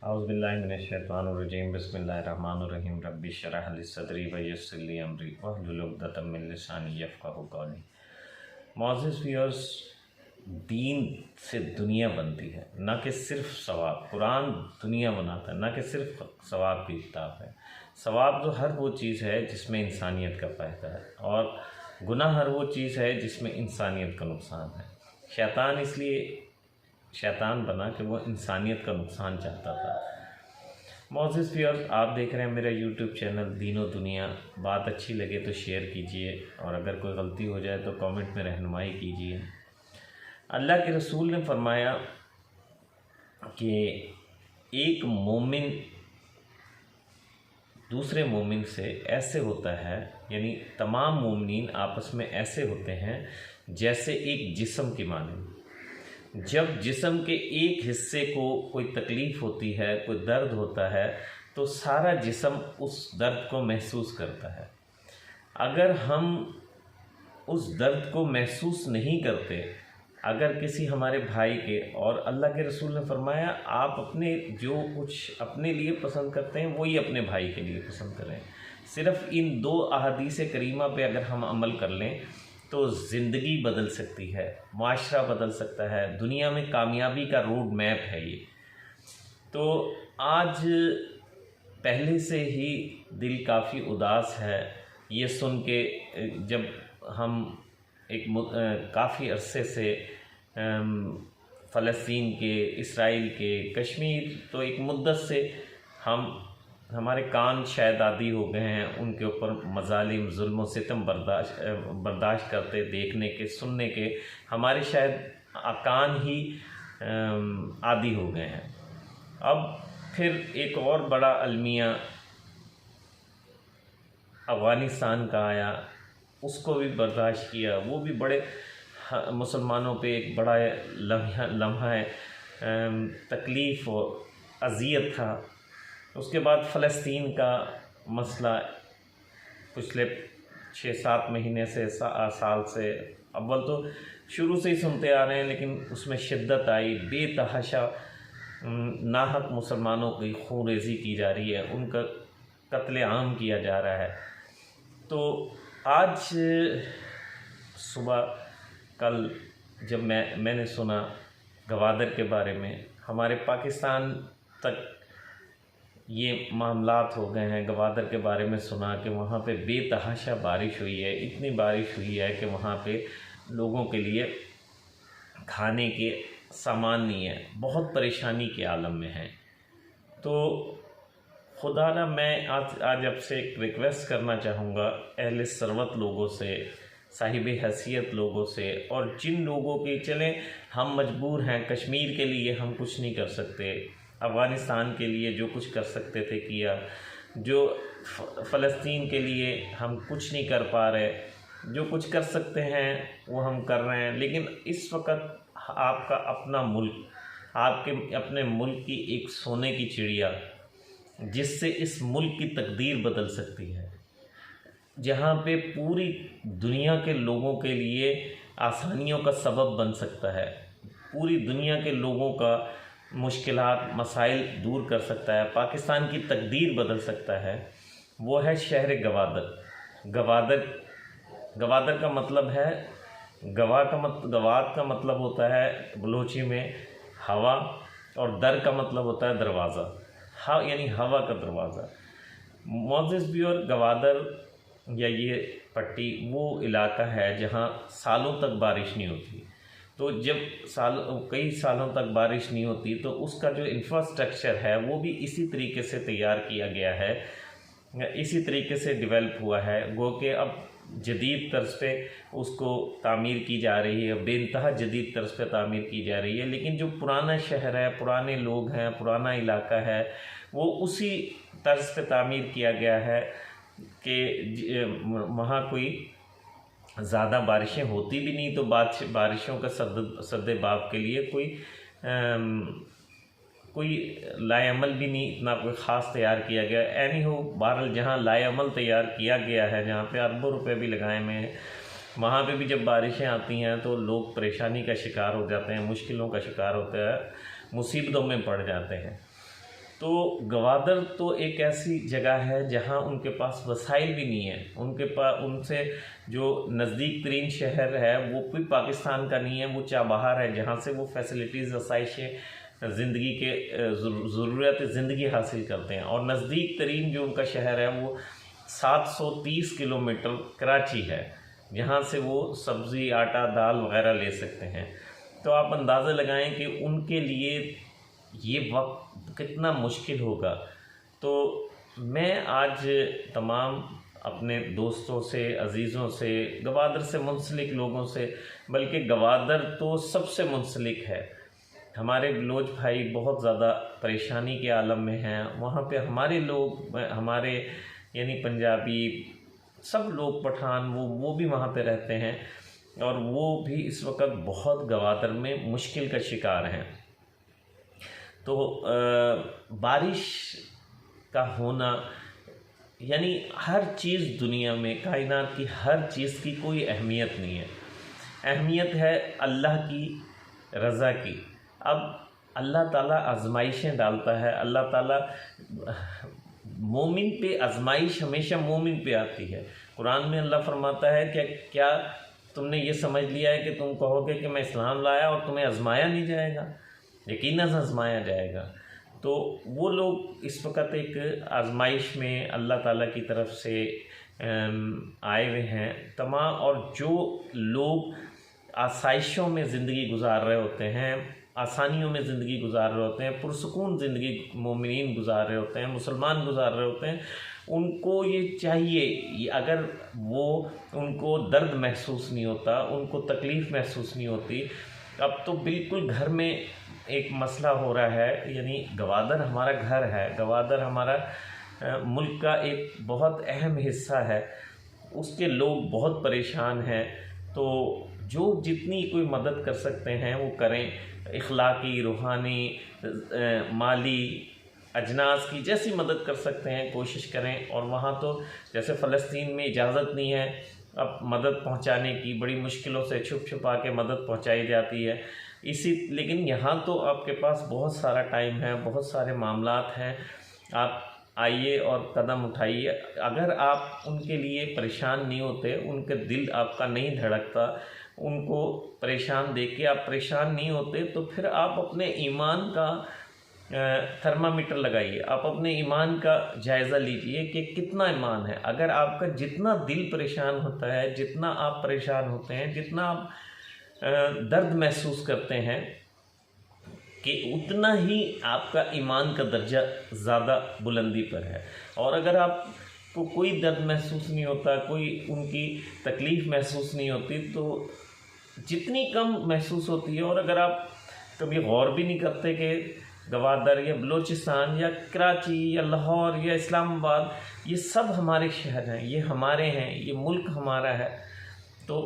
औज़ुबिल्लाहिमिनश्शैतानिर्रजीम बिस्मिल्लाहिर्रहमानिर्रहीम रब्बि इश्रह ली सदरी व यस्सिर ली अमरी वहलुल उक़दतम मिन लिसानी यफ़क़हू क़ौली। मुअज़्ज़िज़ व्यूअर्स, दीन से दुनिया बनती है, ना कि सिर्फ सवाब। कुरान दुनिया बनाता है, ना कि सिर्फ सवाब की किताब है। सवाब तो हर वो चीज़ है जिसमें इंसानियत का फ़ायदा है, और गुनाह हर वो चीज़ है जिसमें इंसानियत का नुकसान है। शैतान इसलिए शैतान बना कि वो इंसानियत का नुकसान चाहता था। मुअज़्ज़िज़ व्यूअर्स, आप देख रहे हैं मेरा यूट्यूब चैनल दीनो दुनिया। बात अच्छी लगे तो शेयर कीजिए, और अगर कोई गलती हो जाए तो कमेंट में रहनुमाई कीजिए। अल्लाह के रसूल ने फरमाया कि एक मोमिन दूसरे मोमिन से ऐसे होता है, यानी तमाम मोमिनीन आपस में ऐसे होते हैं जैसे एक जिस्म की मानंद। जब जिस्म के एक हिस्से को कोई तकलीफ़ होती है, कोई दर्द होता है, तो सारा जिस्म उस दर्द को महसूस करता है। अगर हम उस दर्द को महसूस नहीं करते, अगर किसी हमारे भाई के, और अल्लाह के रसूल ने फरमाया आप अपने जो कुछ अपने लिए पसंद करते हैं वही अपने भाई के लिए पसंद करें। सिर्फ़ इन दो अहादीस करीमा पे अगर हम अमल कर लें तो ज़िंदगी बदल सकती है, माशरा बदल सकता है, दुनिया में कामयाबी का रोड मैप है ये। तो आज पहले से ही दिल काफ़ी उदास है ये सुन के, जब हम एक काफ़ी अरसे से फ़लस्तीन के, इसराइल के, कश्मीर, तो एक मुद्दत से हमारे कान शायद आदी हो गए हैं उनके ऊपर मज़ालिम, जुल्म व सितम बर्दाश्त करते, देखने के, सुनने के। हमारे शायद कान ही आदी हो गए हैं। अब फिर एक और बड़ा अलमिया अफ़गानिस्तान का आया, उसको भी बर्दाश्त किया। वो भी बड़े मुसलमानों पे एक बड़ा लम्हा तकलीफ़ और अज़ियत था। उसके बाद फ़लस्तीन का मसला पिछले 6-7 महीने से साल से, अव्वल तो शुरू से ही सुनते आ रहे हैं, लेकिन उसमें शिद्दत आई, बेतहाशा नाहक मुसलमानों की खून-रेज़ी की जा रही है, उनका कत्ले-आम किया जा रहा है। तो आज सुबह कल जब मैंने सुना गवादर के बारे में, हमारे पाकिस्तान तक ये मामलात हो गए हैं। गवादर के बारे में सुना कि वहाँ पे बेतहाशा बारिश हुई है, इतनी बारिश हुई है कि वहाँ पे लोगों के लिए खाने के सामान नहीं है, बहुत परेशानी के आलम में हैं। तो खुदा ना, मैं आज आपसे एक रिक्वेस्ट करना चाहूँगा अहले सरवत लोगों से, साहिब हैसियत लोगों से, और जिन लोगों की, चलें हम मजबूर हैं, कश्मीर के लिए हम कुछ नहीं कर सकते, अफ़गानिस्तान के लिए जो कुछ कर सकते थे किया, जो फ़लस्तीन के लिए हम कुछ नहीं कर पा रहे, जो कुछ कर सकते हैं वो हम कर रहे हैं। लेकिन इस वक्त आपका अपना मुल्क, आपके अपने मुल्क की एक सोने की चिड़िया, जिससे इस मुल्क की तकदीर बदल सकती है, जहाँ पे पूरी दुनिया के लोगों के लिए आसानियों का सबब बन सकता है, पूरी दुनिया के लोगों का मुश्किलात, मसाइल दूर कर सकता है, पाकिस्तान की तकदीर बदल सकता है, वो है शहर गवादर। गवादर का मतलब है, गवाद का मतलब होता है बलोची में हवा, और दर का मतलब होता है दरवाज़ा, यानी हवा का दरवाज़ा। मुअज़्ज़िज़ व्यूअर, गवादर या ये पट्टी वो इलाका है जहाँ सालों तक बारिश नहीं होती। तो जब कई सालों तक बारिश नहीं होती, तो उसका जो इंफ्रास्ट्रक्चर है वो भी इसी तरीके से तैयार किया गया है, इसी तरीके से डेवलप हुआ है। गो के अब जदीद तर्ज पे उसको तामीर की जा रही है, बेइंतहा जदीद तर्ज पे तामीर की जा रही है। लेकिन जो पुराना शहर है, पुराने लोग हैं, पुराना इलाका है, वो उसी तर्ज पे तामीर किया गया है कि वहाँ कोई ज़्यादा बारिशें होती भी नहीं, तो बारिशों का सद्दे बाब के लिए कोई लाएअमल भी नहीं, इतना कोई ख़ास तैयार किया गया। एनी हो, बहरहाल जहाँ लाएअमल तैयार किया गया है, जहाँ पे अरबों रुपए भी लगाए हुए हैं, वहाँ पे भी जब बारिशें आती हैं तो लोग परेशानी का शिकार हो जाते हैं, मुश्किलों का शिकार होते हैं, मुसीबतों में पड़ जाते हैं। तो गवादर तो एक ऐसी जगह है जहाँ उनके पास वसाइल भी नहीं है, उनके पास उनसे जो नज़दीक तरीन शहर है वो भी पाकिस्तान का नहीं है, वो चाबहार है जहाँ से वो फैसिलिटीज़ आसाइशें ज़िंदगी के ज़रूरत ज़िंदगी हासिल करते हैं। और नज़दीक तरीन जो उनका शहर है वो 730 किलोमीटर कराची है, जहाँ से वो सब्ज़ी, आटा, दाल वगैरह ले सकते हैं। तो आप अंदाज़ा लगाएं कि उनके लिए ये वक्त कितना मुश्किल होगा। तो मैं आज तमाम अपने दोस्तों से, अज़ीज़ों से, गवादर से मुंसलिक लोगों से, बल्कि गवादर तो सबसे मुंसलिक है, हमारे बलोच भाई बहुत ज़्यादा परेशानी के आलम में हैं। वहाँ पे हमारे लोग, हमारे यानी पंजाबी सब लोग, पठान, वो भी वहाँ पे रहते हैं और वो भी इस वक्त बहुत गवादर में मुश्किल का शिकार हैं। तो बारिश का होना यानी हर चीज़ दुनिया में, कायनात की हर चीज़ की कोई अहमियत नहीं है, अहमियत है अल्लाह की रज़ा की। अब अल्लाह ताला आजमाइशें डालता है, अल्लाह ताला मोमिन पे आजमाइश हमेशा मोमिन पे आती है। कुरान में अल्लाह फरमाता है कि क्या तुमने ये समझ लिया है कि तुम कहोगे कि मैं इस्लाम लाया और तुम्हें आजमाया नहीं जाएगा? यकीनन आजमाया जाएगा। तो वो लोग इस वक्त एक आजमाइश में अल्लाह ताला की तरफ से आए हुए हैं तमाम। और जो लोग आसाइशों में ज़िंदगी गुजार रहे होते हैं, आसानियों में ज़िंदगी गुजार रहे होते हैं, पुरसुकून ज़िंदगी मोमिनीन गुजार रहे होते हैं, मुसलमान गुजार रहे होते हैं, उनको ये चाहिए, अगर वो उनको दर्द महसूस नहीं होता, उनको तकलीफ़ महसूस नहीं होती। अब तो बिल्कुल घर में एक मसला हो रहा है, यानी गवादर हमारा घर है, गवादर हमारा मुल्क का एक बहुत अहम हिस्सा है, उसके लोग बहुत परेशान हैं। तो जो जितनी कोई मदद कर सकते हैं वो करें, इखलाकी, रूहानी, माली, अजनास की जैसी मदद कर सकते हैं कोशिश करें। और वहाँ तो जैसे फ़लस्तीन में इजाज़त नहीं है अब मदद पहुँचाने की, बड़ी मुश्किलों से छुप छुपा के मदद पहुँचाई जाती है लेकिन यहाँ तो आपके पास बहुत सारा टाइम है, बहुत सारे मामलात हैं, आप आइए और कदम उठाइए। अगर आप उनके लिए परेशान नहीं होते, उनके दिल आपका नहीं धड़कता, उनको परेशान देख के आप परेशान नहीं होते, तो फिर आप अपने ईमान का थर्मामीटर लगाइए, आप अपने ईमान का जायज़ा लीजिए कि कितना ईमान है। अगर आपका जितना दिल परेशान होता है, जितना आप परेशान होते हैं, जितना आप दर्द महसूस करते हैं, कि उतना ही आपका ईमान का दर्जा ज़्यादा बुलंदी पर है। और अगर आपको कोई दर्द महसूस नहीं होता, कोई उनकी तकलीफ़ महसूस नहीं होती, तो जितनी कम महसूस होती है। और अगर आप कभी गौर भी नहीं करते कि गवादर या बलूचिस्तान या कराची या लाहौर या इस्लामाबाद, ये सब हमारे शहर हैं, ये हमारे हैं, ये मुल्क हमारा है। तो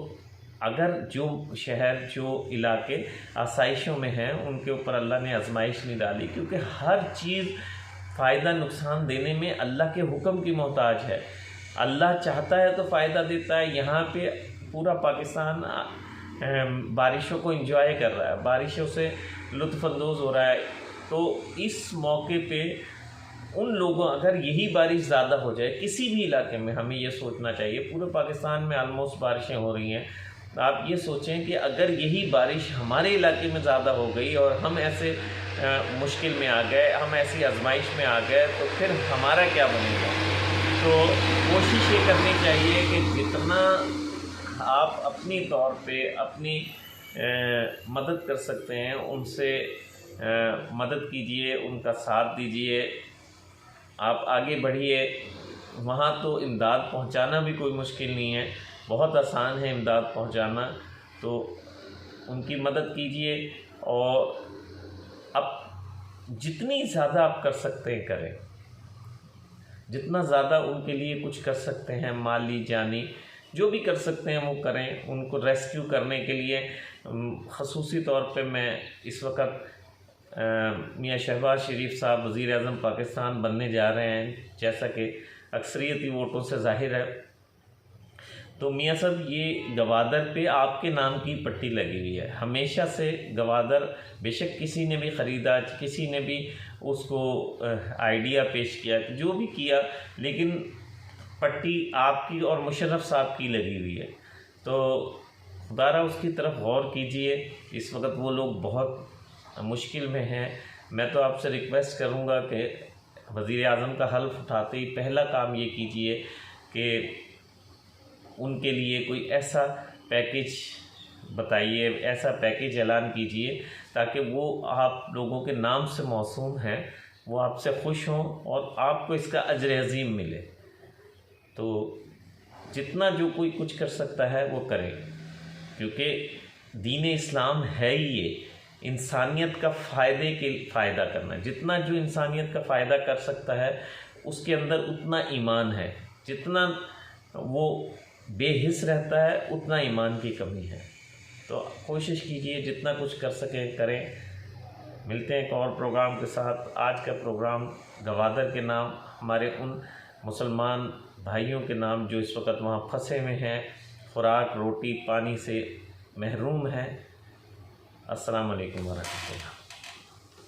अगर जो शहर, जो इलाके आसाइशों में हैं, उनके ऊपर अल्लाह ने आजमाइश नहीं डाली, क्योंकि हर चीज़ फ़ायदा नुकसान देने में अल्लाह के हुक्म की मोहताज है। अल्लाह चाहता है तो फ़ायदा देता है। यहाँ पे पूरा पाकिस्तान बारिशों को एंजॉय कर रहा है, बारिशों से लुत्फ़अंदोज़ हो रहा है। तो इस मौके पे उन लोगों, अगर यही बारिश ज़्यादा हो जाए किसी भी इलाके में, हमें ये सोचना चाहिए, पूरे पाकिस्तान में आलमोस्ट बारिशें हो रही हैं, आप ये सोचें कि अगर यही बारिश हमारे इलाके में ज़्यादा हो गई और हम ऐसे मुश्किल में आ गए, हम ऐसी आजमाइश में आ गए, तो फिर हमारा क्या बनेगा। तो कोशिश ये करनी चाहिए कि जितना आप अपनी तौर पे अपनी मदद कर सकते हैं, उनसे मदद कीजिए, उनका साथ दीजिए, आप आगे बढ़िए। वहाँ तो इमदाद पहुँचाना भी कोई मुश्किल नहीं है, बहुत आसान है इमदाद पहुँचाना। तो उनकी मदद कीजिए और अब जितनी ज़्यादा आप कर सकते हैं करें, जितना ज़्यादा उनके लिए कुछ कर सकते हैं, माली, जानी, जो भी कर सकते हैं वो करें। उनको रेस्क्यू करने के लिए ख़ुसूसी तौर पे मैं इस वक्त मियाँ शहबाज शरीफ साहब वज़ीर-ए-आज़म पाकिस्तान बनने जा रहे हैं, जैसा कि अक्सरियती वोटों से ज़ाहिर है। तो मियाँ साहब ये गवादर पे आपके नाम की पट्टी लगी हुई है। हमेशा से गवादर, बेशक किसी ने भी ख़रीदा, किसी ने भी उसको आइडिया पेश किया, जो भी किया, लेकिन पट्टी आपकी और मुशर्रफ साहब की लगी हुई है। तो खुदारा उसकी तरफ गौर कीजिए। इस वक्त वो लोग बहुत मुश्किल में हैं। मैं तो आपसे रिक्वेस्ट करूँगा कि वज़ीर आज़म का हल्फ उठाते ही पहला काम ये कीजिए कि उनके लिए कोई ऐसा पैकेज बताइए, ऐसा पैकेज ऐलान कीजिए ताकि वो आप लोगों के नाम से मौसूम हैं, वो आपसे खुश हों और आपको इसका अजर अज़ीम मिले। तो जितना जो कोई कुछ कर सकता है वो करे, क्योंकि दीन इस्लाम है ही ये इंसानियत का फ़ायदा करना। जितना जो इंसानियत का फ़ायदा कर सकता है उसके अंदर उतना ईमान है। जितना वो बेहिस रहता है उतना ईमान की कमी है। तो कोशिश कीजिए जितना कुछ कर सकें करें। मिलते हैं एक और प्रोग्राम के साथ। आज का प्रोग्राम गवादर के नाम, हमारे उन मुसलमान भाइयों के नाम जो इस वक्त वहाँ फंसे हुए हैं, खुराक रोटी पानी से महरूम हैं। अस्सलाम वालेकुम व रहमतुल्लाह।